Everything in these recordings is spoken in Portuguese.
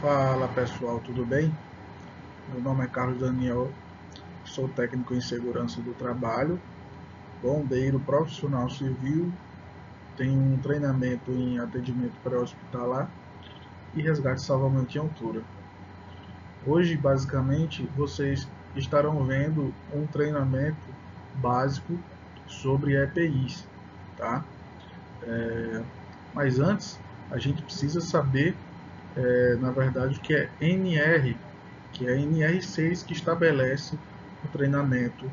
Fala pessoal, tudo bem? Meu nome é Carlos Daniel, sou técnico em segurança do trabalho, bombeiro profissional civil, tenho um treinamento em atendimento pré-hospitalar e resgate e salvamento em altura. Hoje, basicamente, vocês estarão vendo um treinamento básico sobre EPIs, tá? Mas antes, a gente precisa saber, na verdade, o que é NR, que é a NR6 que estabelece o treinamento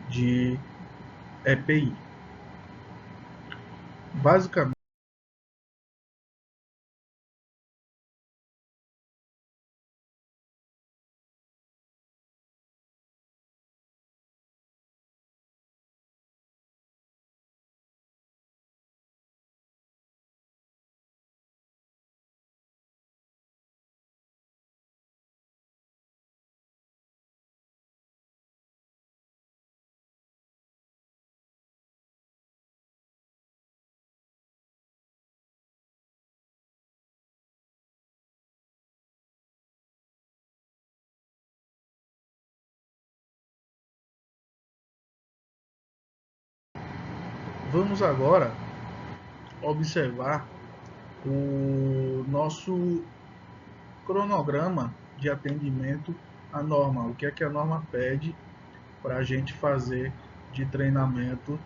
de EPI. Basicamente, vamos agora observar o nosso cronograma de atendimento à norma. O que é que a norma pede para a gente fazer de treinamento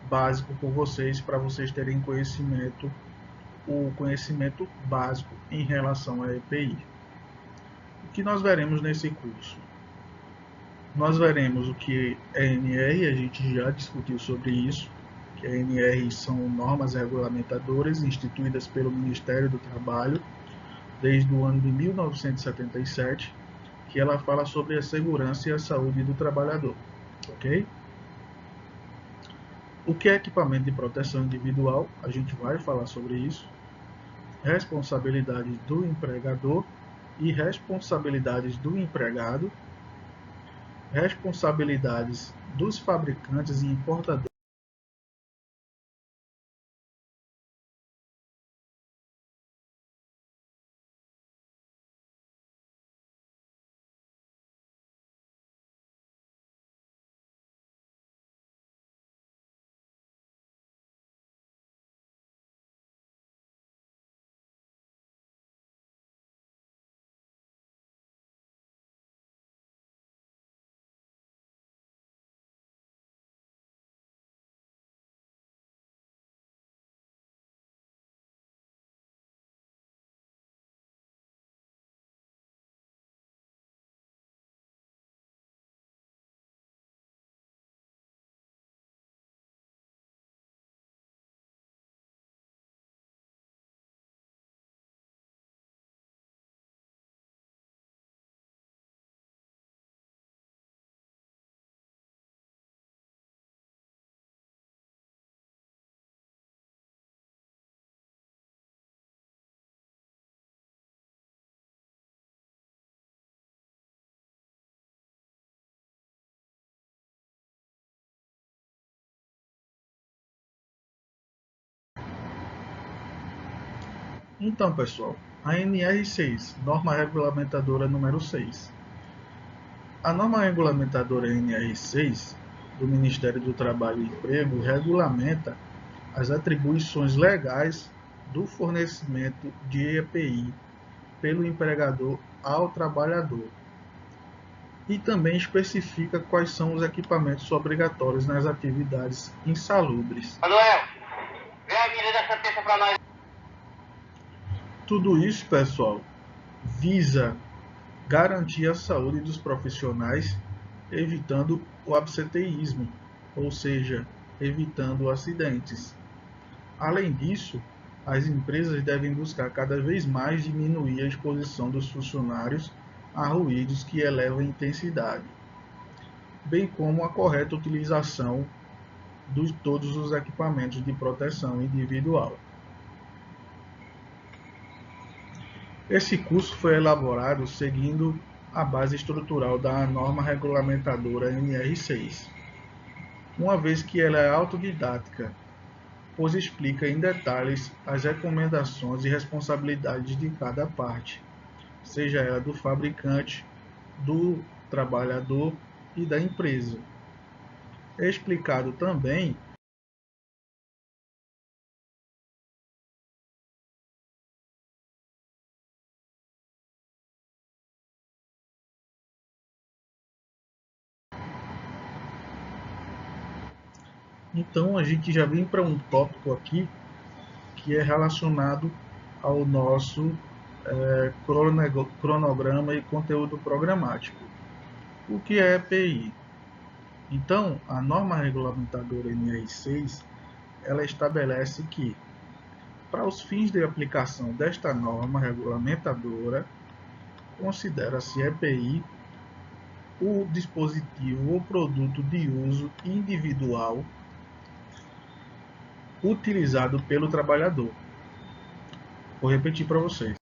básico com vocês, para vocês terem conhecimento, o conhecimento básico em relação à EPI. O que nós veremos nesse curso? Nós veremos o que é NR, a gente já discutiu sobre isso, que a NR são normas regulamentadoras instituídas pelo Ministério do Trabalho desde o ano de 1977, que ela fala sobre a segurança e a saúde do trabalhador, ok? O que é equipamento de proteção individual? A gente vai falar sobre isso. Responsabilidades do empregador e responsabilidades do empregado. Responsabilidades dos fabricantes e importadores. Então, pessoal, a NR6, norma regulamentadora número 6. A norma regulamentadora NR6 do Ministério do Trabalho e Emprego regulamenta as atribuições legais do fornecimento de EPI pelo empregador ao trabalhador e também especifica quais são os equipamentos obrigatórios nas atividades insalubres. Manuel, vê a menina dessa terça pra nós. Tudo isso, pessoal, visa garantir a saúde dos profissionais, evitando o absenteísmo, ou seja, evitando acidentes. Além disso, as empresas devem buscar cada vez mais diminuir a exposição dos funcionários a ruídos que elevam a intensidade, bem como a correta utilização de todos os equipamentos de proteção individual. Esse curso foi elaborado seguindo a base estrutural da norma regulamentadora NR6, uma vez que ela é autodidática, pois explica em detalhes as recomendações e responsabilidades de cada parte, seja ela do fabricante, do trabalhador e da empresa. É explicado também Então a gente já vem para um tópico aqui que é relacionado ao nosso cronograma e conteúdo programático. O que é EPI? Então, a norma regulamentadora NR6, ela estabelece que, para os fins de aplicação desta norma regulamentadora, considera-se EPI o dispositivo ou produto de uso individual utilizado pelo trabalhador. Vou repetir para vocês.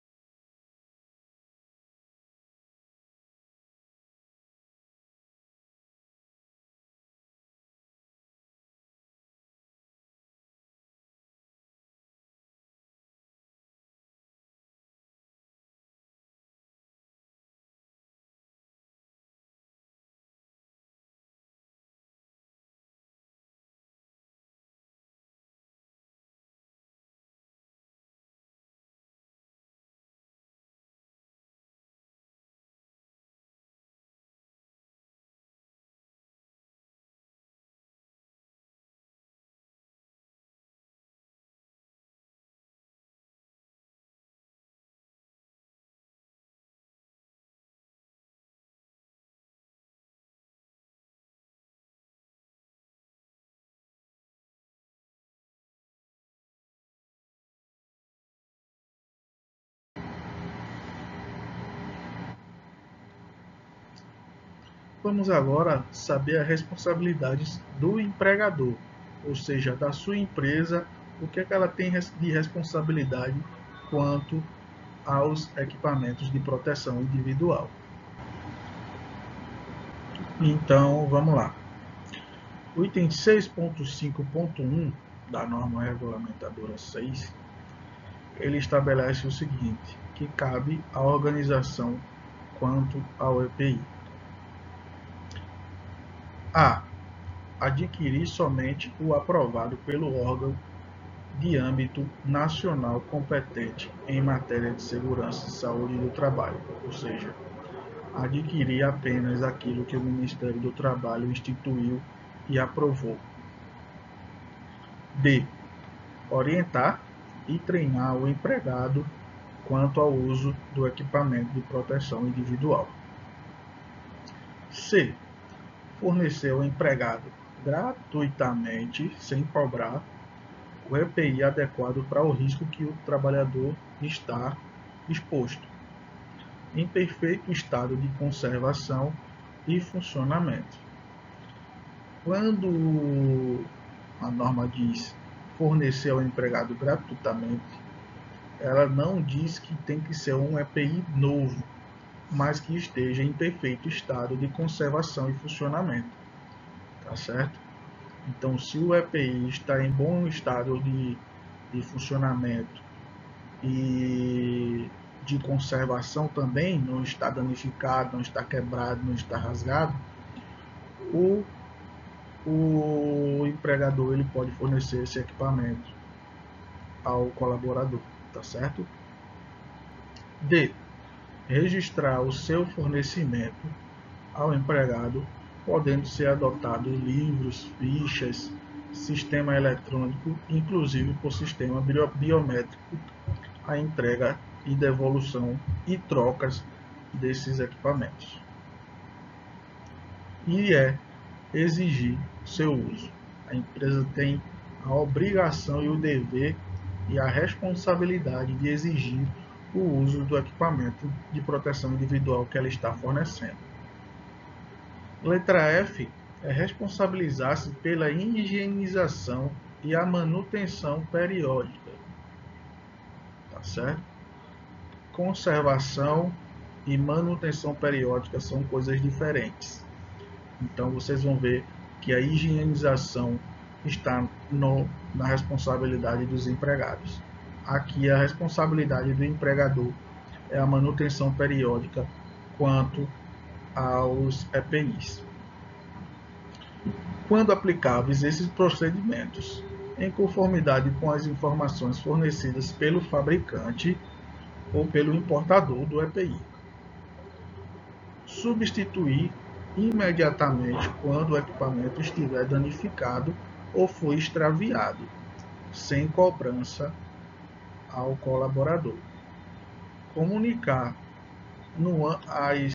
Vamos agora saber as responsabilidades do empregador, ou seja, da sua empresa, o que é que ela tem de responsabilidade quanto aos equipamentos de proteção individual. Então, vamos lá. O item 6.5.1 da norma regulamentadora 6, ele estabelece o seguinte, que cabe à organização quanto ao EPI. A. Adquirir somente o aprovado pelo órgão de âmbito nacional competente em matéria de segurança e saúde do trabalho, ou seja, adquirir apenas aquilo que o Ministério do Trabalho instituiu e aprovou. B. Orientar e treinar o empregado quanto ao uso do equipamento de proteção individual. C. Fornecer ao empregado gratuitamente, sem cobrar, o EPI adequado para o risco que o trabalhador está exposto, em perfeito estado de conservação e funcionamento. Quando a norma diz fornecer ao empregado gratuitamente, ela não diz que tem que ser um EPI novo, mas que esteja em perfeito estado de conservação e funcionamento. Tá certo? Então, se o EPI está em bom estado de funcionamento e de conservação também, não está danificado, não está quebrado, não está rasgado, o empregador ele pode fornecer esse equipamento ao colaborador, tá certo? D. Registrar o seu fornecimento ao empregado, podendo ser adotado livros, fichas, sistema eletrônico, inclusive por sistema biométrico, a entrega e devolução e trocas desses equipamentos. E exigir seu uso. A empresa tem a obrigação e o dever e a responsabilidade de exigir o uso do equipamento de proteção individual que ela está fornecendo. Letra F é responsabilizar-se pela higienização e a manutenção periódica. Tá certo? Conservação e manutenção periódica são coisas diferentes. Então vocês vão ver que a higienização está na responsabilidade dos empregados. Aqui a responsabilidade do empregador é a manutenção periódica quanto aos EPIs. Quando aplicáveis esses procedimentos, em conformidade com as informações fornecidas pelo fabricante ou pelo importador do EPI. Substituir imediatamente quando o equipamento estiver danificado ou for extraviado, sem cobrança ao colaborador. Comunicar as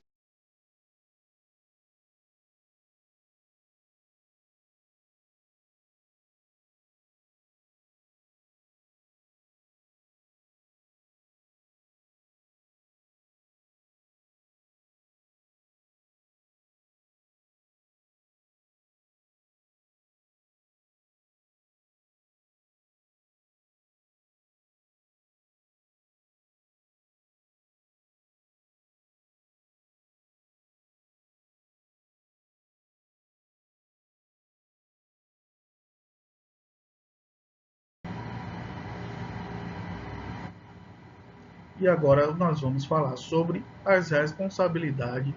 E agora nós vamos falar sobre as responsabilidades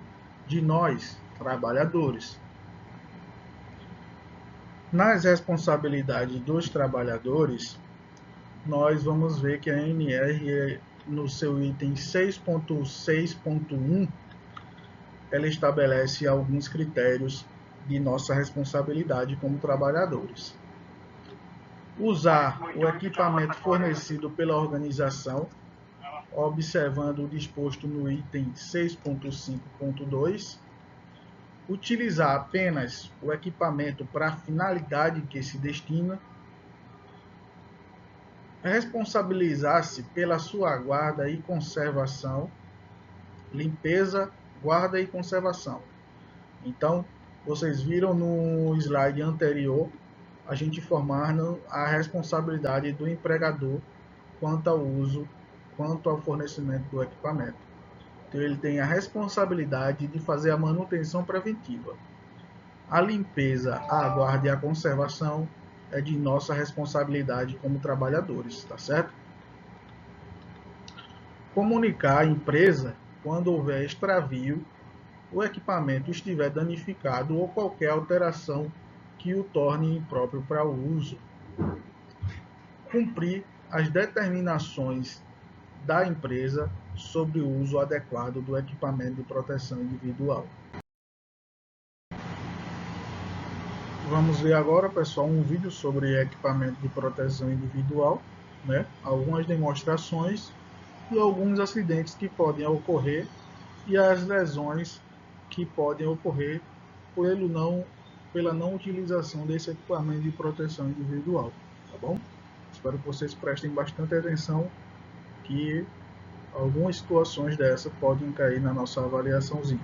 de nós, trabalhadores. Nas responsabilidades dos trabalhadores, nós vamos ver que a ANR, no seu item 6.6.1, ela estabelece alguns critérios de nossa responsabilidade como trabalhadores. Usar o equipamento fornecido pela organização, observando o disposto no item 6.5.2, utilizar apenas o equipamento para a finalidade que se destina, responsabilizar-se pela sua guarda e conservação, limpeza, guarda e conservação. Então, vocês viram no slide anterior, a gente informando a responsabilidade do empregador quanto ao uso, quanto ao fornecimento do equipamento. Então, ele tem a responsabilidade de fazer a manutenção preventiva. A limpeza, a guarda e a conservação é de nossa responsabilidade como trabalhadores, tá certo? Comunicar à empresa quando houver extravio, o equipamento estiver danificado ou qualquer alteração que o torne impróprio para o uso. Cumprir as determinações da empresa sobre o uso adequado do equipamento de proteção individual. Vamos ver agora, pessoal, um vídeo sobre equipamento de proteção individual, né? Algumas demonstrações e alguns acidentes que podem ocorrer e as lesões que podem ocorrer pela não utilização desse equipamento de proteção individual, tá bom? Espero que vocês prestem bastante atenção, que algumas situações dessa podem cair na nossa avaliaçãozinha.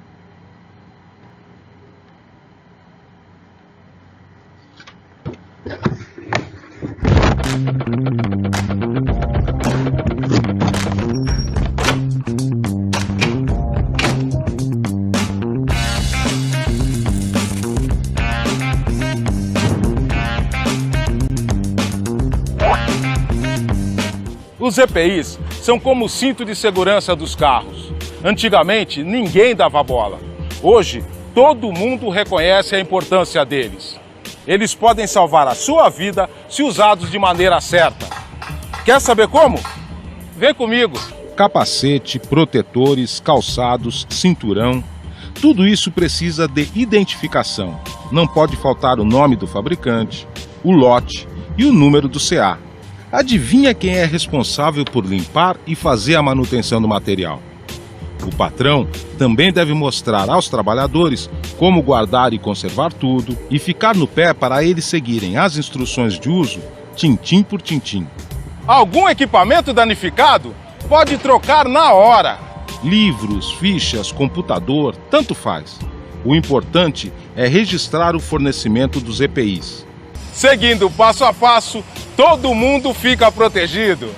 Os EPIs são como o cinto de segurança dos carros. Antigamente, ninguém dava bola. Hoje, todo mundo reconhece a importância deles. Eles podem salvar a sua vida se usados de maneira certa. Quer saber como? Vem comigo! Capacete, protetores, calçados, cinturão, tudo isso precisa de identificação. Não pode faltar o nome do fabricante, o lote e o número do CA. Adivinha quem é responsável por limpar e fazer a manutenção do material? O patrão também deve mostrar aos trabalhadores como guardar e conservar tudo e ficar no pé para eles seguirem as instruções de uso, tintim por tintim. Algum equipamento danificado? Pode trocar na hora. Livros, fichas, computador, tanto faz. O importante é registrar o fornecimento dos EPIs. Seguindo passo a passo, todo mundo fica protegido.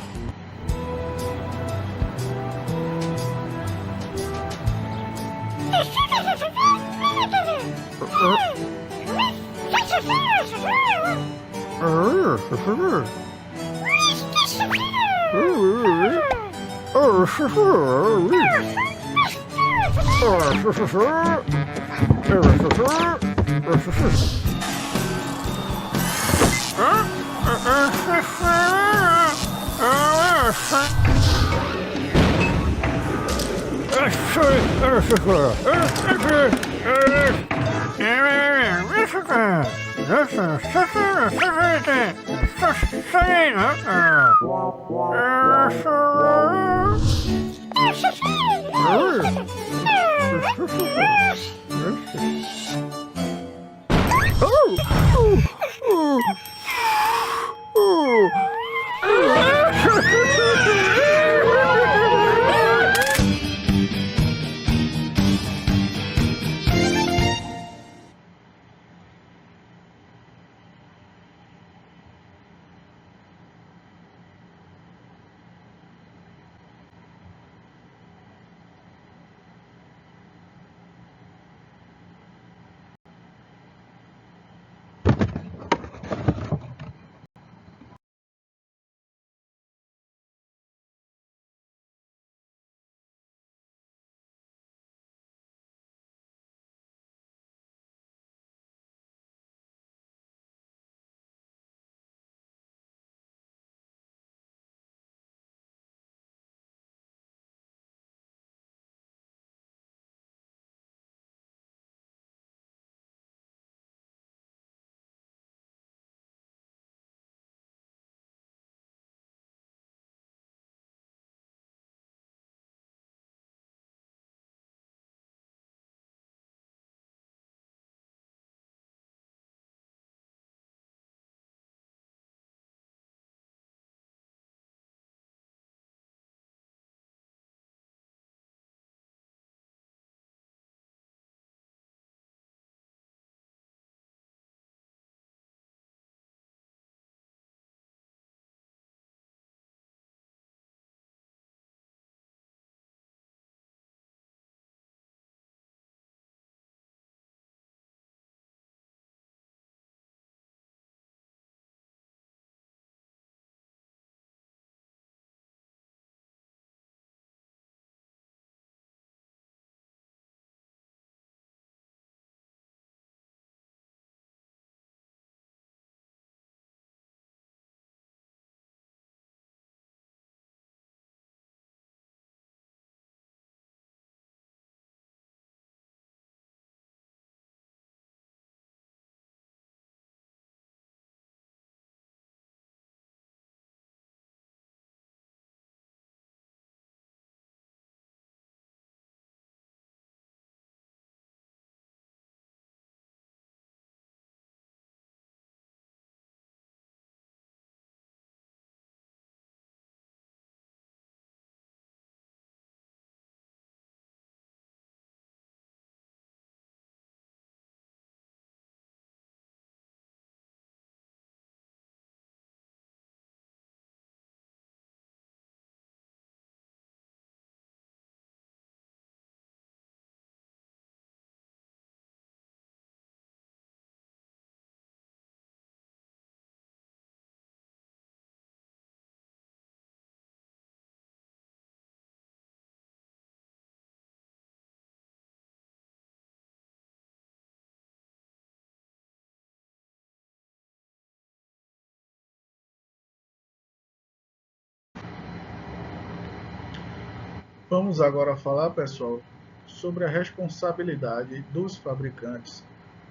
Vamos agora falar, pessoal, sobre a responsabilidade dos fabricantes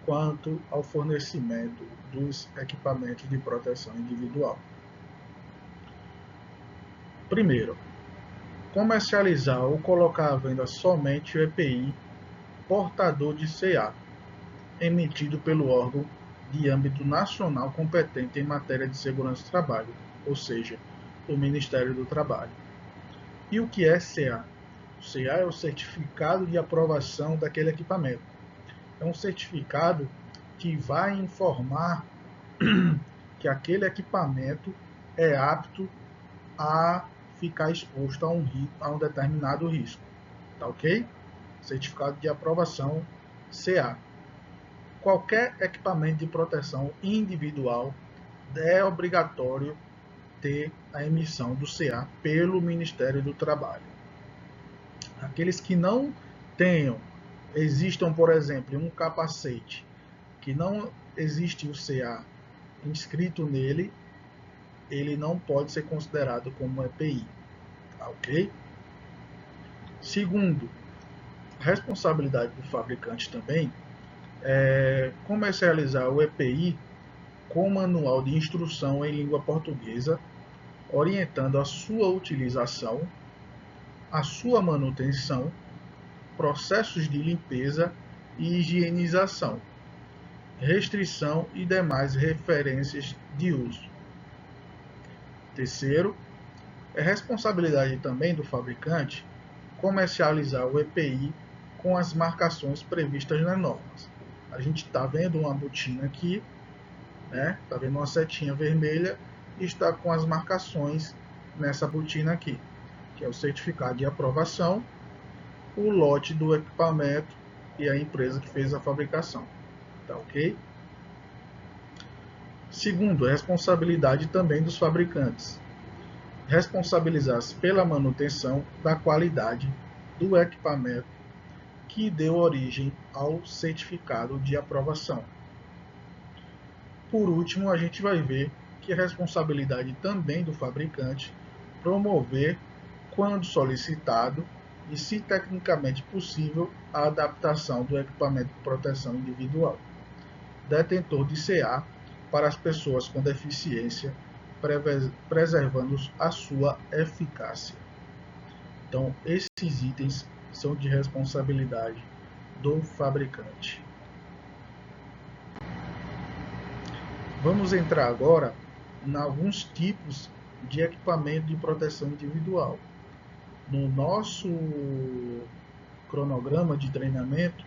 quanto ao fornecimento dos equipamentos de proteção individual. Primeiro, comercializar ou colocar à venda somente o EPI portador de CA, emitido pelo órgão de âmbito nacional competente em matéria de segurança do trabalho, ou seja, o Ministério do Trabalho. E o que é CA? O CA é o certificado de aprovação daquele equipamento. É um certificado que vai informar que aquele equipamento é apto a ficar exposto a um determinado risco. Tá ok? Certificado de aprovação CA. Qualquer equipamento de proteção individual é obrigatório ter a emissão do CA pelo Ministério do Trabalho. Aqueles que não existam, por exemplo, um capacete que não existe o CA inscrito nele, ele não pode ser considerado como EPI, tá, ok? Segundo, a responsabilidade do fabricante também é comercializar o EPI com manual de instrução em língua portuguesa, orientando a sua utilização, a sua manutenção, processos de limpeza e higienização, restrição e demais referências de uso. Terceiro, é responsabilidade também do fabricante comercializar o EPI com as marcações previstas nas normas. A gente está vendo uma botina aqui, né? Está vendo uma setinha vermelha e está com as marcações nessa botina aqui, que é o certificado de aprovação, o lote do equipamento e a empresa que fez a fabricação. Tá ok? Segundo, a responsabilidade também dos fabricantes. Responsabilizar-se pela manutenção da qualidade do equipamento que deu origem ao certificado de aprovação. Por último, a gente vai ver que é responsabilidade também do fabricante promover, quando solicitado e se tecnicamente possível, a adaptação do equipamento de proteção individual detentor de CA para as pessoas com deficiência, preservando a sua eficácia. Então, esses itens são de responsabilidade do fabricante. Vamos entrar agora em alguns tipos de equipamento de proteção individual. No nosso cronograma de treinamento,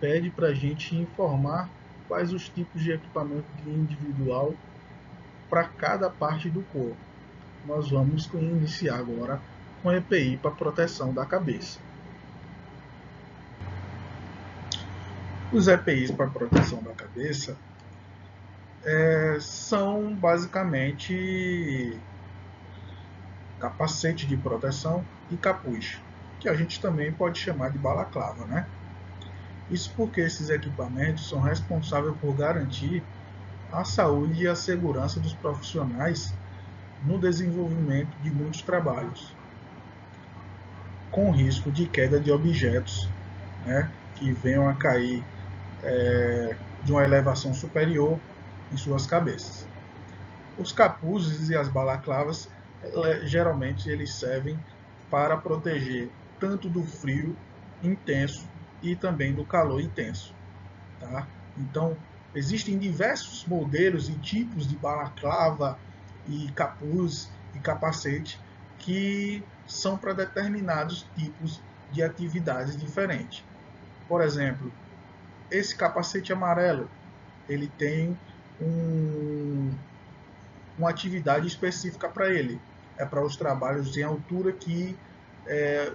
pede para a gente informar quais os tipos de equipamento individual para cada parte do corpo. Nós vamos iniciar agora com EPI para proteção da cabeça. Os EPIs para proteção da cabeça são basicamente capacete de proteção e capuz, que a gente também pode chamar de balaclava, né? Isso porque esses equipamentos são responsáveis por garantir a saúde e a segurança dos profissionais no desenvolvimento de muitos trabalhos, com risco de queda de objetos, né, que venham a cair de uma elevação superior em suas cabeças. Os capuzes e as balaclavas, geralmente eles servem para proteger tanto do frio intenso e também do calor intenso. Tá? Então, existem diversos modelos e tipos de balaclava e capuz e capacete que são para determinados tipos de atividades diferentes. Por exemplo, esse capacete amarelo, ele tem uma atividade específica para ele. É para os trabalhos em altura que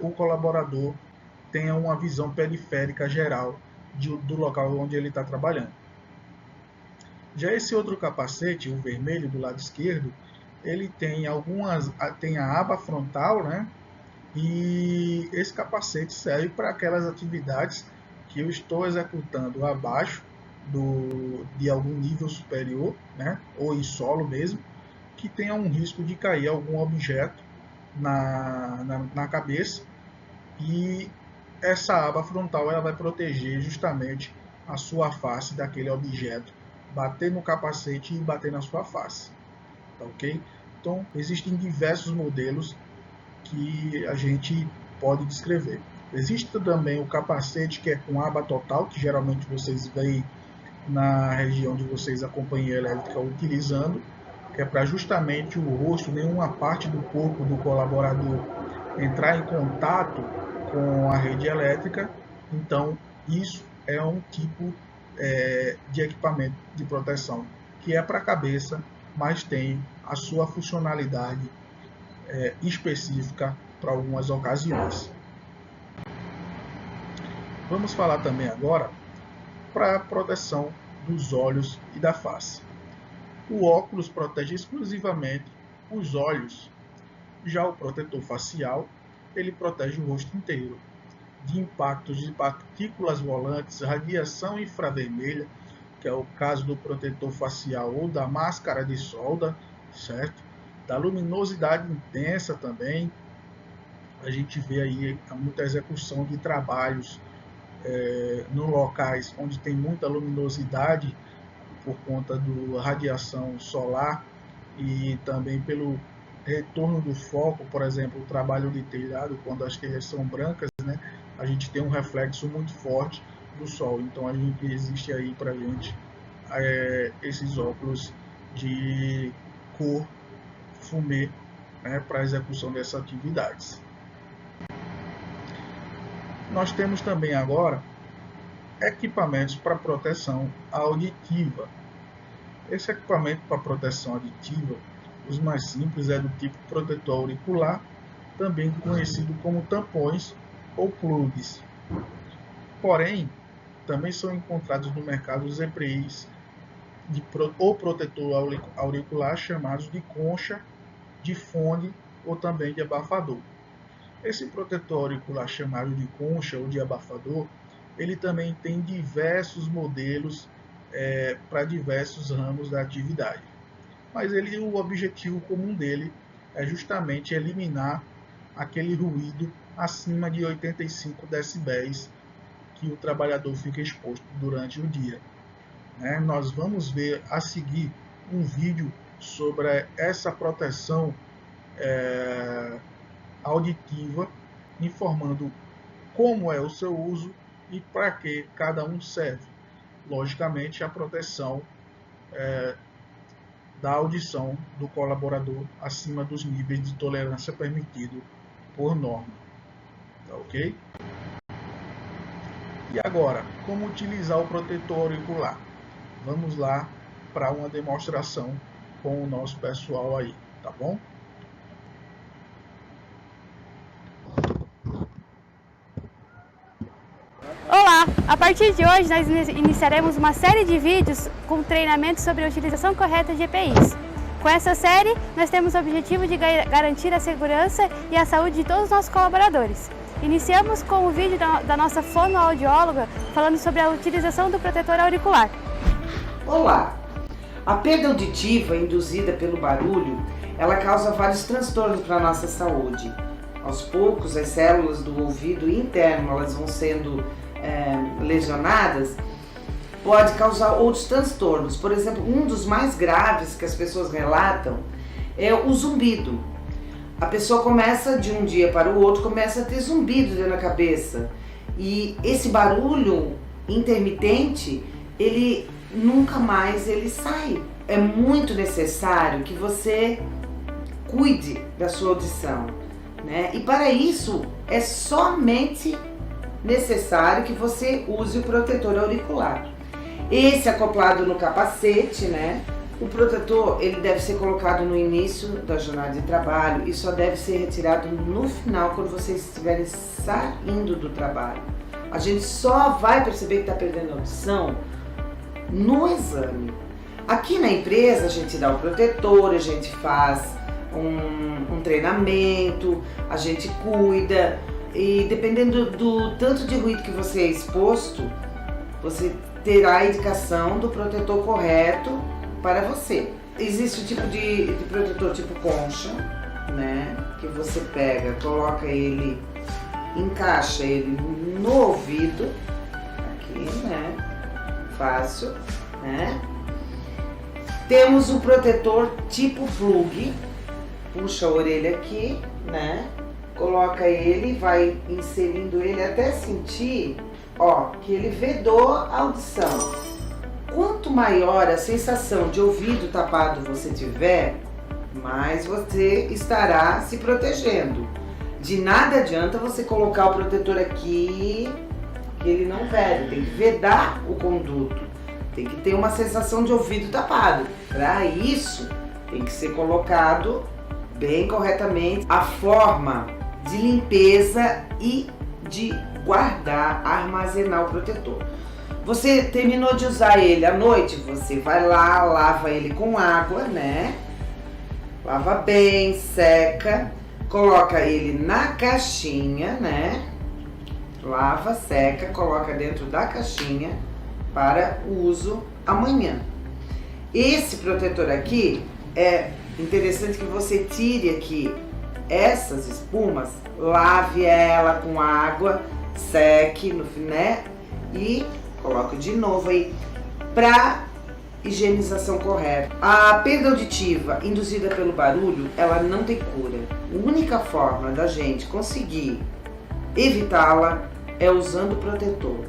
o colaborador tenha uma visão periférica geral do local onde ele está trabalhando. Já esse outro capacete, o vermelho do lado esquerdo, ele tem a aba frontal, né? E esse capacete serve para aquelas atividades que eu estou executando abaixo de algum nível superior, né? Ou em solo mesmo, que tenha um risco de cair algum objeto na cabeça, e essa aba frontal ela vai proteger justamente a sua face daquele objeto, bater no capacete e bater na sua face. Tá ok? Então, existem diversos modelos que a gente pode descrever. Existe também o capacete que é com aba total, que geralmente vocês veem na região de vocês a companhia elétrica utilizando, que é para justamente o rosto, nenhuma parte do corpo do colaborador entrar em contato com a rede elétrica. Então, isso é um tipo de equipamento de proteção que é para a cabeça, mas tem a sua funcionalidade específica para algumas ocasiões. Vamos falar também agora para a proteção dos olhos e da face. O óculos protege exclusivamente os olhos. Já o protetor facial, ele protege o rosto inteiro de impactos de partículas volantes, radiação infravermelha, que é o caso do protetor facial ou da máscara de solda, certo? Da luminosidade intensa também. A gente vê aí muita execução de trabalhos nos locais onde tem muita luminosidade por conta da radiação solar e também pelo retorno do foco, por exemplo, o trabalho de telhado, quando as telhas são brancas, né, a gente tem um reflexo muito forte do sol. Então existe aí para a gente esses óculos de cor fumê, né, para a execução dessas atividades. Nós temos também agora equipamentos para proteção auditiva. Esse equipamento para proteção auditiva, os mais simples é do tipo protetor auricular, também conhecido como tampões ou plugs. Porém, também são encontrados no mercado os EPIs ou protetor auricular chamados de concha, de fone ou também de abafador. Esse protetor auricular chamado de concha ou de abafador, ele também tem diversos modelos para diversos ramos da atividade. Mas o objetivo comum dele é justamente eliminar aquele ruído acima de 85 decibéis que o trabalhador fica exposto durante o dia. Nós vamos ver a seguir um vídeo sobre essa proteção auditiva, informando como é o seu uso e para que cada um serve. Logicamente, a proteção da audição do colaborador acima dos níveis de tolerância permitido por norma. Tá ok? E agora, como utilizar o protetor auricular? Vamos lá para uma demonstração com o nosso pessoal aí, tá bom? Olá! A partir de hoje nós iniciaremos uma série de vídeos com treinamento sobre a utilização correta de EPIs. Com essa série, nós temos o objetivo de garantir a segurança e a saúde de todos os nossos colaboradores. Iniciamos com o vídeo da nossa fonoaudióloga falando sobre a utilização do protetor auricular. Olá! A perda auditiva induzida pelo barulho, ela causa vários transtornos para a nossa saúde. Aos poucos, as células do ouvido interno elas vão sendo lesionadas, pode causar outros transtornos. Por exemplo, um dos mais graves que as pessoas relatam é o zumbido. A pessoa começa, de um dia para o outro, começa a ter zumbido dentro da cabeça. E esse barulho intermitente, ele nunca mais sai. É muito necessário que você cuide da sua audição, né? E para isso, é somente necessário que você use o protetor auricular. Esse acoplado no capacete, né? O protetor, ele deve ser colocado no início da jornada de trabalho e só deve ser retirado no final, quando vocês estiverem saindo do trabalho. A gente só vai perceber que está perdendo a audição no exame. Aqui na empresa, a gente dá o protetor, a gente faz um treinamento, a gente cuida. E dependendo do tanto de ruído que você é exposto, você terá a indicação do protetor correto para você. Existe o tipo de protetor tipo concha, né? Que você pega, coloca ele, encaixa ele no ouvido, aqui, né? Fácil, né? Temos o protetor tipo plug, puxa a orelha aqui, né? Coloca ele, vai inserindo ele até sentir, que ele vedou a audição. Quanto maior a sensação de ouvido tapado você tiver, mais você estará se protegendo. De nada adianta você colocar o protetor aqui, que ele não veda, tem que vedar o conduto. Tem que ter uma sensação de ouvido tapado. Para isso, tem que ser colocado bem corretamente a forma de limpeza e de guardar, armazenar o protetor. Você terminou de usar ele à noite, você vai lá, lava ele com água, né? Lava bem, seca, coloca ele na caixinha, né? Lava, seca, coloca dentro da caixinha para uso amanhã. Esse protetor aqui é interessante que você tire aqui essas espumas, lave ela com água, seque, né? E coloque de novo aí para higienização correta. A perda auditiva induzida pelo barulho, ela não tem cura. A única forma da gente conseguir evitá-la é usando o protetor.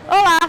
Olá!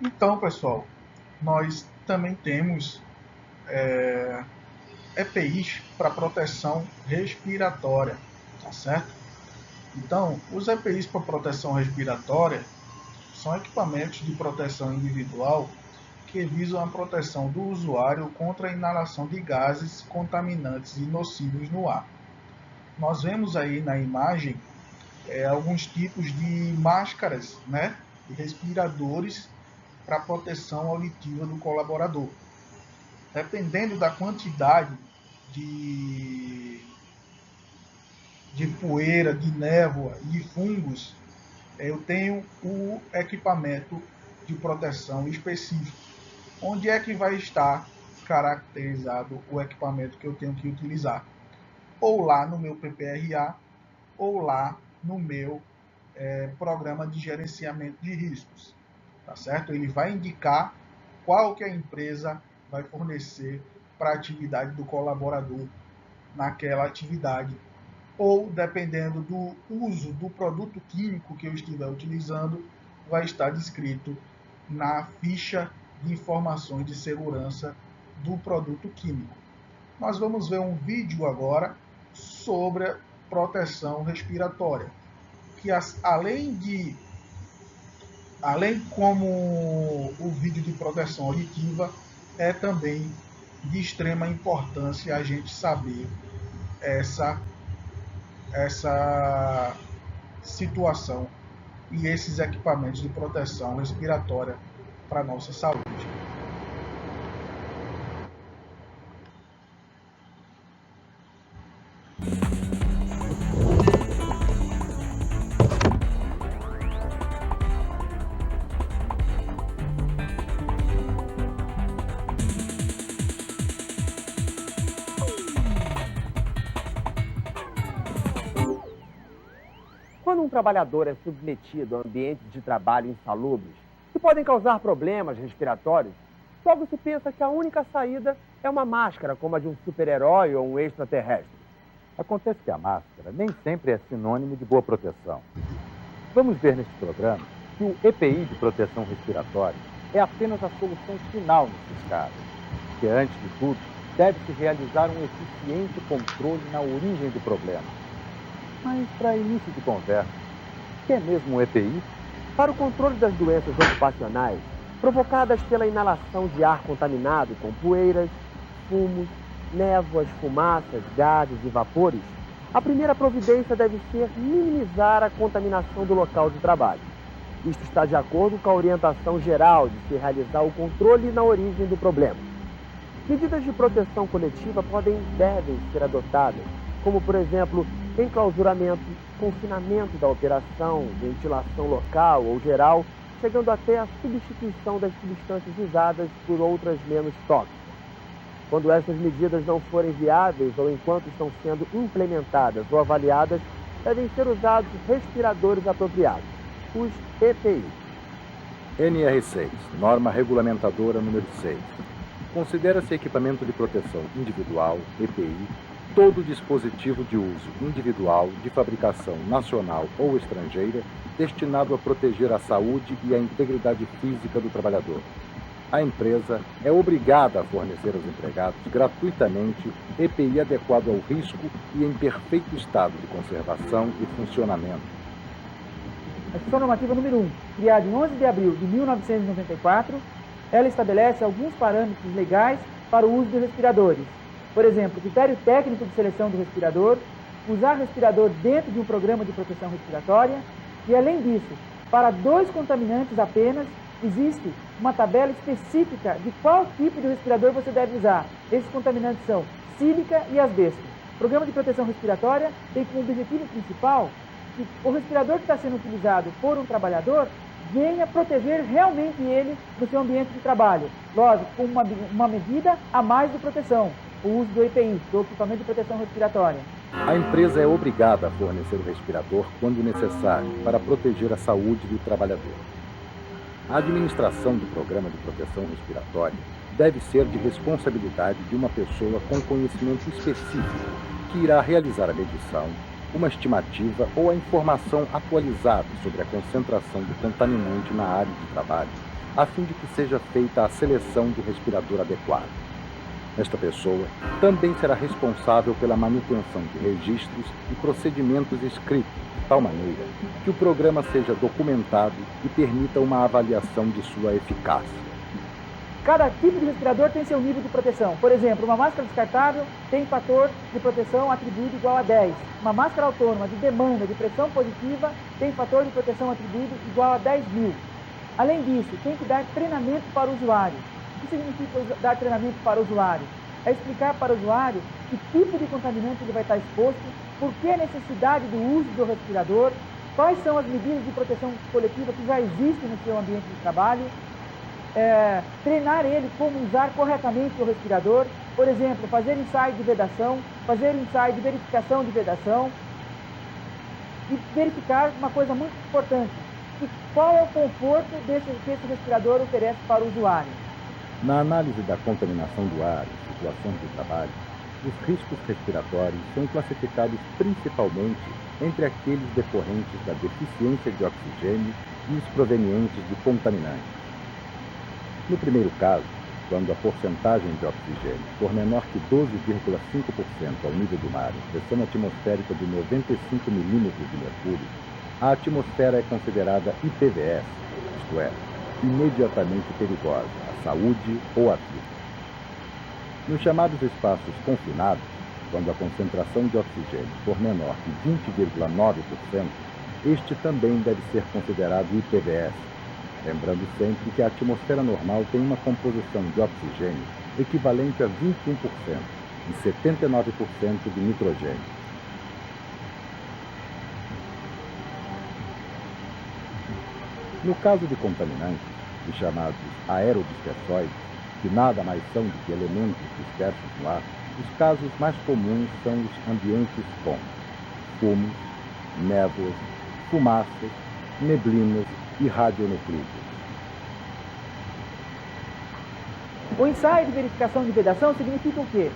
Então, pessoal, nós também temos EPIs para proteção respiratória, tá certo? Então, os EPIs para proteção respiratória são equipamentos de proteção individual que visam a proteção do usuário contra a inalação de gases contaminantes e nocivos no ar. Nós vemos aí na imagem alguns tipos de máscaras, né, de respiradores para proteção auditiva do colaborador. Dependendo da quantidade de poeira, de névoa e de fungos, eu tenho o equipamento de proteção específico. Onde é que vai estar caracterizado o equipamento que eu tenho que utilizar, ou lá no meu PPRA, ou lá no meu programa de gerenciamento de riscos, tá certo? Ele vai indicar qual que a empresa vai fornecer para a atividade do colaborador naquela atividade, ou dependendo do uso do produto químico que eu estiver utilizando, vai estar descrito na ficha de informações de segurança do produto químico. Nós vamos ver um vídeo agora sobre proteção respiratória, que além como o vídeo de proteção auditiva, é também de extrema importância a gente saber essa situação e esses equipamentos de proteção respiratória para a nossa saúde. Quando um trabalhador é submetido a ambientes de trabalho insalubres, que podem causar problemas respiratórios, logo se pensa que a única saída é uma máscara, como a de um super-herói ou um extraterrestre. Acontece que a máscara nem sempre é sinônimo de boa proteção. Vamos ver neste programa que o EPI de proteção respiratória é apenas a solução final nesses casos, que antes de tudo deve-se realizar um eficiente controle na origem do problema. Mas, para início de conversa, o que é mesmo o EPI? Para o controle das doenças ocupacionais provocadas pela inalação de ar contaminado com poeiras, fumos, névoas, fumaças, gases e vapores, a primeira providência deve ser minimizar a contaminação do local de trabalho. Isto está de acordo com a orientação geral de se realizar o controle na origem do problema. Medidas de proteção coletiva podem e devem ser adotadas, como, por exemplo, enclausuramento, confinamento da operação, ventilação local ou geral, chegando até a substituição das substâncias usadas por outras menos tóxicas. Quando essas medidas não forem viáveis ou enquanto estão sendo implementadas ou avaliadas, devem ser usados respiradores apropriados, os EPI. NR6, norma regulamentadora número 6. Considera-se equipamento de proteção individual, EPI, todo dispositivo de uso individual, de fabricação nacional ou estrangeira, destinado a proteger a saúde e a integridade física do trabalhador. A empresa é obrigada a fornecer aos empregados gratuitamente EPI adequado ao risco e em perfeito estado de conservação e funcionamento. A Instrução Normativa número 1, criada em 11 de abril de 1994, ela estabelece alguns parâmetros legais para o uso de respiradores. Por exemplo, critério técnico de seleção do respirador, usar respirador dentro de um programa de proteção respiratória e, além disso, para 2 contaminantes apenas, existe uma tabela específica de qual tipo de respirador você deve usar. Esses contaminantes são sílica e asbesto. O programa de proteção respiratória tem como objetivo principal que o respirador que está sendo utilizado por um trabalhador venha proteger realmente ele no seu ambiente de trabalho. Lógico, com uma medida a mais de proteção, o uso do EPI, do equipamento de proteção respiratória. A empresa é obrigada a fornecer o respirador quando necessário para proteger a saúde do trabalhador. A administração do programa de proteção respiratória deve ser de responsabilidade de uma pessoa com conhecimento específico que irá realizar a medição, uma estimativa ou a informação atualizada sobre a concentração do contaminante na área de trabalho, a fim de que seja feita a seleção do respirador adequado. Esta pessoa também será responsável pela manutenção de registros e procedimentos escritos, de tal maneira que o programa seja documentado e permita uma avaliação de sua eficácia. Cada tipo de respirador tem seu nível de proteção. Por exemplo, uma máscara descartável tem fator de proteção atribuído igual a 10. Uma máscara autônoma de demanda de pressão positiva tem fator de proteção atribuído igual a 10.000. Além disso, tem que dar treinamento para o usuário. O que significa dar treinamento para o usuário? É explicar para o usuário que tipo de contaminante ele vai estar exposto, por que a necessidade do uso do respirador, quais são as medidas de proteção coletiva que já existem no seu ambiente de trabalho. treinar ele como usar corretamente o respirador, por exemplo, fazer ensaio de vedação, fazer ensaio de verificação de vedação e verificar uma coisa muito importante, que qual é o conforto que esse respirador oferece para o usuário. Na análise da contaminação do ar em situações de trabalho, os riscos respiratórios são classificados principalmente entre aqueles decorrentes da deficiência de oxigênio e os provenientes de contaminantes. No primeiro caso, quando a porcentagem de oxigênio for menor que 12,5% ao nível do mar em pressão atmosférica de 95 milímetros de mercúrio, a atmosfera é considerada IPVS, isto é, imediatamente perigosa à saúde ou à vida. Nos chamados espaços confinados, quando a concentração de oxigênio for menor que 20,9%, este também deve ser considerado IPVS, lembrando sempre que a atmosfera normal tem uma composição de oxigênio equivalente a 21% e 79% de nitrogênio. No caso de contaminantes, os chamados aerodispersóides, que nada mais são do que elementos dispersos no ar, os casos mais comuns são os ambientes com fumos, névoas, fumaças, neblinas e radionuclídeos. O ensaio de verificação de vedação significa o quê?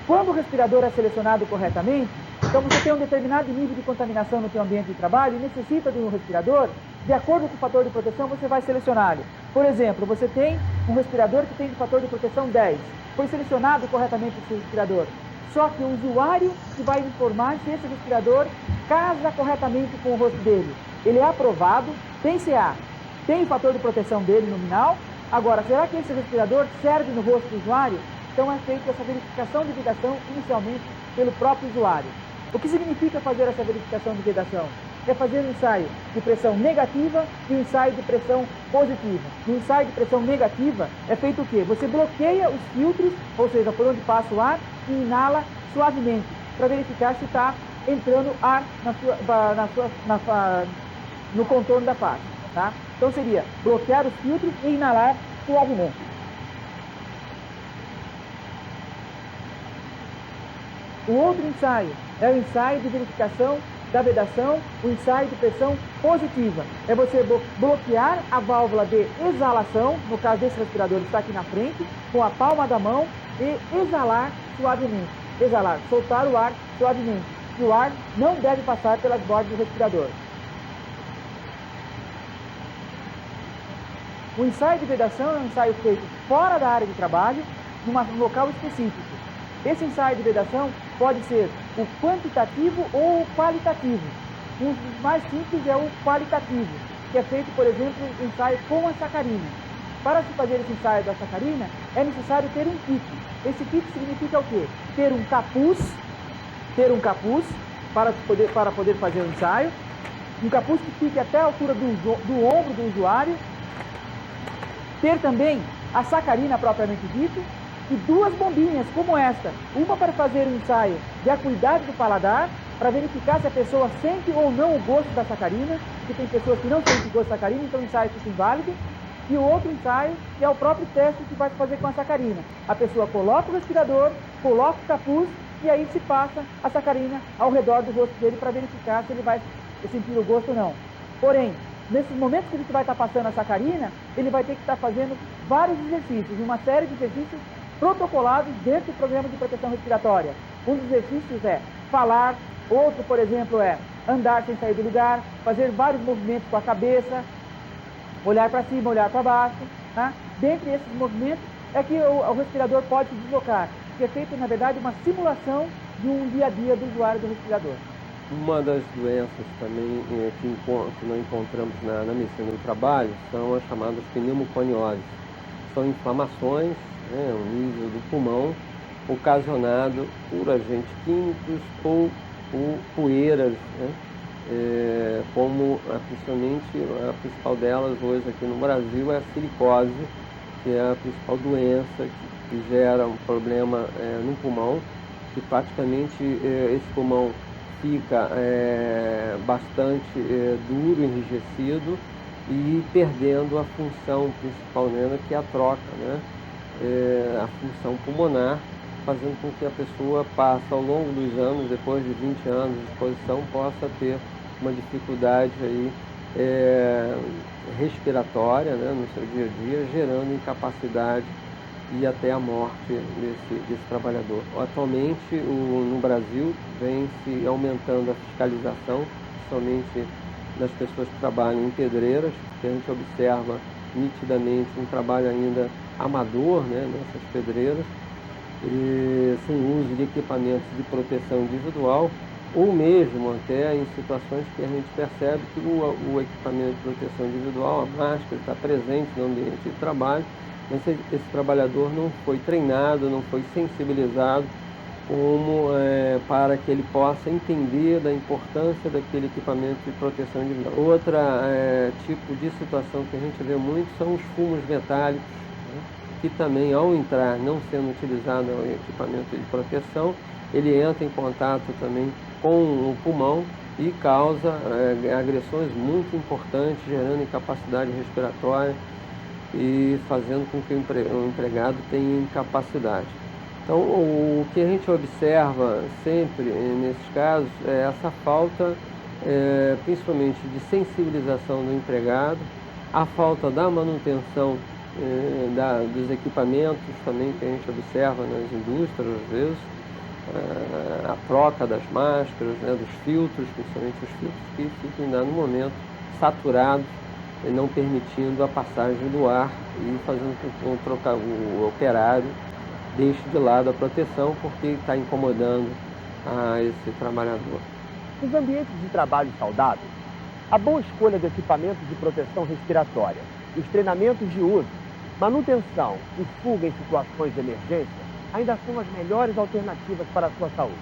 Quando o respirador é selecionado corretamente, então você tem um determinado nível de contaminação no seu ambiente de trabalho e necessita de um respirador, de acordo com o fator de proteção você vai selecioná-lo. Por exemplo, você tem um respirador que tem de fator de proteção 10. Foi selecionado corretamente esse respirador. Só que o usuário que vai informar se esse respirador casa corretamente com o rosto dele. Ele é aprovado, tem CA, tem o fator de proteção dele nominal. Agora, será que esse respirador serve no rosto do usuário? Então é feita essa verificação de vedação inicialmente pelo próprio usuário. O que significa fazer essa verificação de vedação? É fazer um ensaio de pressão negativa e um ensaio de pressão positiva. No ensaio de pressão negativa é feito o quê? Você bloqueia os filtros, ou seja, por onde passa o ar, e inala suavemente, para verificar se está entrando ar no contorno da face. Tá? Então seria bloquear os filtros e inalar suavemente. O outro ensaio é o ensaio de verificação da vedação, o ensaio de pressão positiva. É você bloquear a válvula de exalação, no caso desse respirador está aqui na frente, com a palma da mão e exalar suavemente. Exalar, soltar o ar suavemente. E o ar não deve passar pelas bordas do respirador. O ensaio de vedação é um ensaio feito fora da área de trabalho, num local específico. Esse ensaio de vedação pode ser o quantitativo ou o qualitativo. Um dos mais simples é o qualitativo, que é feito, por exemplo, o ensaio com a sacarina. Para se fazer esse ensaio da sacarina, é necessário ter um kit. Esse kit significa o quê? Ter um capuz para poder fazer o ensaio, um capuz que fique até a altura do ombro do usuário, ter também a sacarina propriamente dita, e duas bombinhas como esta, uma para fazer o ensaio de acuidade do paladar, para verificar se a pessoa sente ou não o gosto da sacarina, que tem pessoas que não sentem o gosto da sacarina, então o ensaio fica inválido, e o outro ensaio que é o próprio teste que vai se fazer com a sacarina. A pessoa coloca o respirador, coloca o capuz, e aí se passa a sacarina ao redor do rosto dele para verificar se ele vai sentir o gosto ou não. Porém, nesses momentos que a gente vai estar passando a sacarina, ele vai ter que estar fazendo vários exercícios, uma série de exercícios protocolados dentro do programa de proteção respiratória. Um dos exercícios é falar, outro, por exemplo, é andar sem sair do lugar, fazer vários movimentos com a cabeça, olhar para cima, olhar para baixo. Tá? Dentre esses movimentos é que o respirador pode se deslocar, que é feito, na verdade, uma simulação de um dia a dia do usuário do respirador. Uma das doenças também que nós encontramos na medicina do trabalho são as chamadas pneumoconioses. São inflamações, o nível do pulmão, ocasionado por agentes químicos ou por poeiras, como principalmente a principal delas hoje aqui no Brasil é a silicose, que é a principal doença que gera um problema no pulmão, que praticamente esse pulmão fica bastante duro, enrijecido, e perdendo a função principal nela, que é a troca, né? A função pulmonar, fazendo com que a pessoa passe ao longo dos anos, depois de 20 anos de exposição, possa ter uma dificuldade aí, respiratória, né, no seu dia a dia, gerando incapacidade e até a morte desse trabalhador. Atualmente, no Brasil, vem se aumentando a fiscalização, somente das pessoas que trabalham em pedreiras, porque a gente observa nitidamente um trabalho ainda amador, né, nessas pedreiras, e sem uso de equipamentos de proteção individual, ou mesmo até em situações que a gente percebe que o equipamento de proteção individual, a máscara, está presente no ambiente de trabalho, mas esse trabalhador não foi treinado, não foi sensibilizado para que ele possa entender da importância daquele equipamento de proteção individual. Outra tipo de situação que a gente vê muito são os fumos metálicos, né, que também, ao entrar, não sendo utilizado o equipamento de proteção, ele entra em contato também com o pulmão e causa agressões muito importantes, gerando incapacidade respiratória e fazendo com que o empregado tenha incapacidade. Então, o que a gente observa sempre nesses casos é essa falta, principalmente de sensibilização do empregado, a falta da manutenção dos equipamentos também que a gente observa nas indústrias, às vezes, a troca das máscaras, né, dos filtros, principalmente os filtros que ficam em dado momento saturados, e não permitindo a passagem do ar e fazendo com que o operário deixe de lado a proteção porque está incomodando esse trabalhador. Nos ambientes de trabalho saudáveis, a boa escolha de equipamentos de proteção respiratória, os treinamentos de uso, manutenção e fuga em situações de emergência ainda são as melhores alternativas para a sua saúde.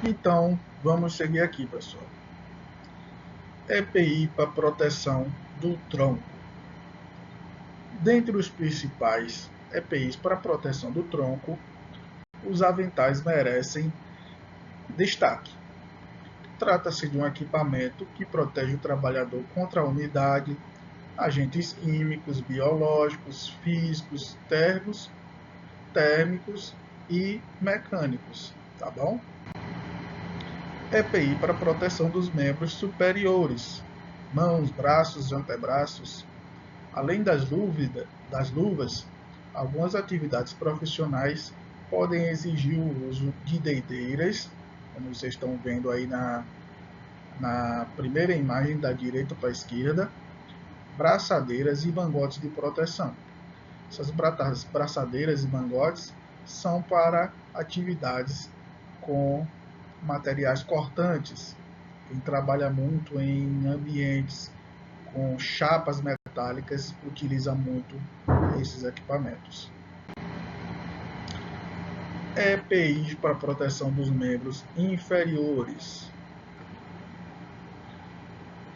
Então, vamos seguir aqui, pessoal. EPI para proteção do tronco. Dentre os principais EPIs para proteção do tronco, os aventais merecem destaque. Trata-se de um equipamento que protege o trabalhador contra a umidade, agentes químicos, biológicos, físicos, térmicos e mecânicos, tá bom? EPI para proteção dos membros superiores, mãos, braços, antebraços. Além das luvas, algumas atividades profissionais podem exigir o uso de dedeiras, como vocês estão vendo aí na primeira imagem da direita para a esquerda, braçadeiras e mangotes de proteção. Essas braçadeiras e mangotes são para atividades com materiais cortantes. Quem trabalha muito em ambientes com chapas metálicas utiliza muito esses equipamentos. EPIs para proteção dos membros inferiores.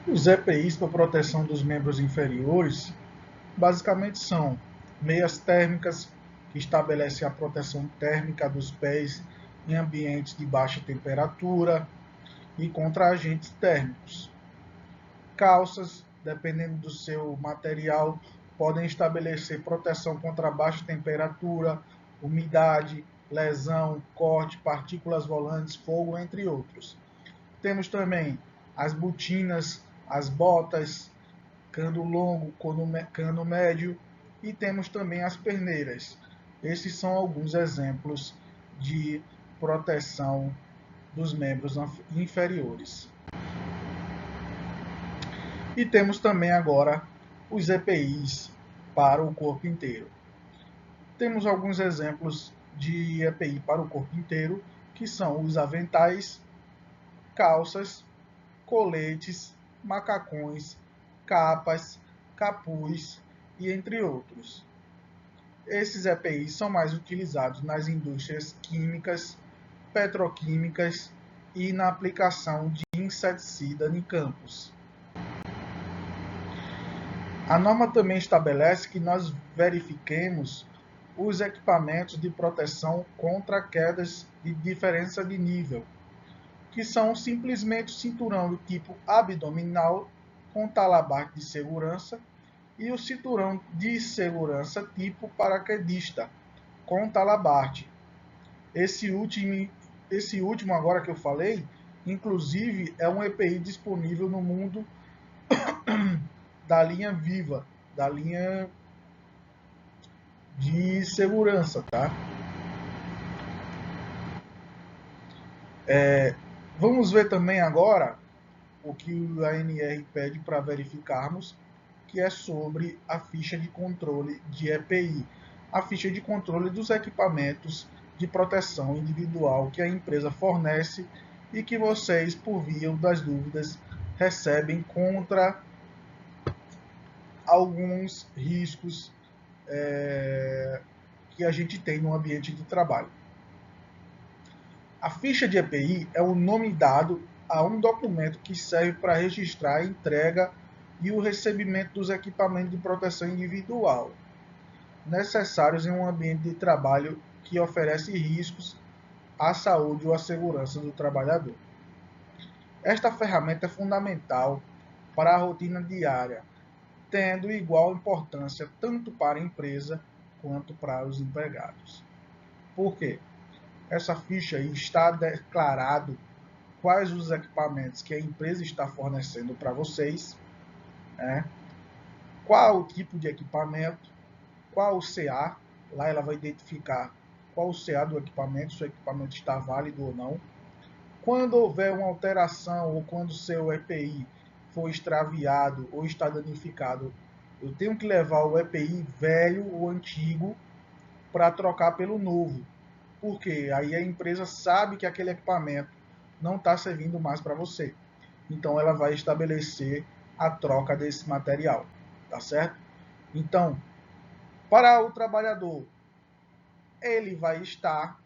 Os EPIs para proteção dos membros inferiores basicamente são meias térmicas, que estabelecem a proteção térmica dos pés em ambientes de baixa temperatura e contra agentes térmicos. Calças, dependendo do seu material, podem estabelecer proteção contra baixa temperatura, umidade, lesão, corte, partículas volantes, fogo, entre outros. Temos também as botinas, as botas, cano longo, cano médio, e temos também as perneiras. Esses são alguns exemplos de proteção dos membros inferiores. E temos também agora os EPIs para o corpo inteiro. Temos alguns exemplos de EPI para o corpo inteiro, que são os aventais, calças, coletes, macacões, capas, capuz e entre outros. Esses EPIs são mais utilizados nas indústrias químicas, petroquímicas e na aplicação de inseticida em campos. A norma também estabelece que nós verifiquemos os equipamentos de proteção contra quedas de diferença de nível, que são simplesmente o cinturão do tipo abdominal com talabarte de segurança e o cinturão de segurança tipo paraquedista com talabarte. Esse último agora que eu falei, inclusive, é um EPI disponível no mundo da linha Viva, da linha de segurança, tá? Vamos ver também agora o que a ANR pede para verificarmos, que é sobre a ficha de controle de EPI, a ficha de controle dos equipamentos de proteção individual que a empresa fornece e que vocês, por via das dúvidas, recebem contra alguns riscos que a gente tem no ambiente de trabalho. A ficha de EPI é o nome dado a um documento que serve para registrar a entrega e o recebimento dos equipamentos de proteção individual, necessários em um ambiente de trabalho que oferece riscos à saúde ou à segurança do trabalhador. Esta ferramenta é fundamental para a rotina diária, tendo igual importância tanto para a empresa quanto para os empregados. Por quê? Essa ficha aí está declarado quais os equipamentos que a empresa está fornecendo para vocês, qual o tipo de equipamento, qual o CA, lá ela vai identificar qual o CA do equipamento, se o equipamento está válido ou não. Quando houver uma alteração ou quando o seu EPI for extraviado ou está danificado, eu tenho que levar o EPI velho ou antigo para trocar pelo novo, porque aí a empresa sabe que aquele equipamento não está servindo mais para você. Então ela vai estabelecer a troca desse material, tá certo? Então, para o trabalhador, ele vai estar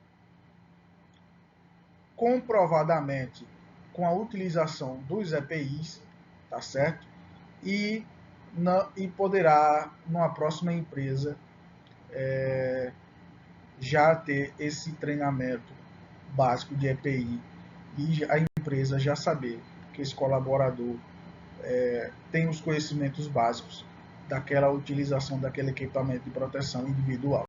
comprovadamente com a utilização dos EPIs, tá certo? E poderá, numa próxima empresa, já ter esse treinamento básico de EPI e a empresa já saber que esse colaborador tem os conhecimentos básicos daquela utilização daquele equipamento de proteção individual.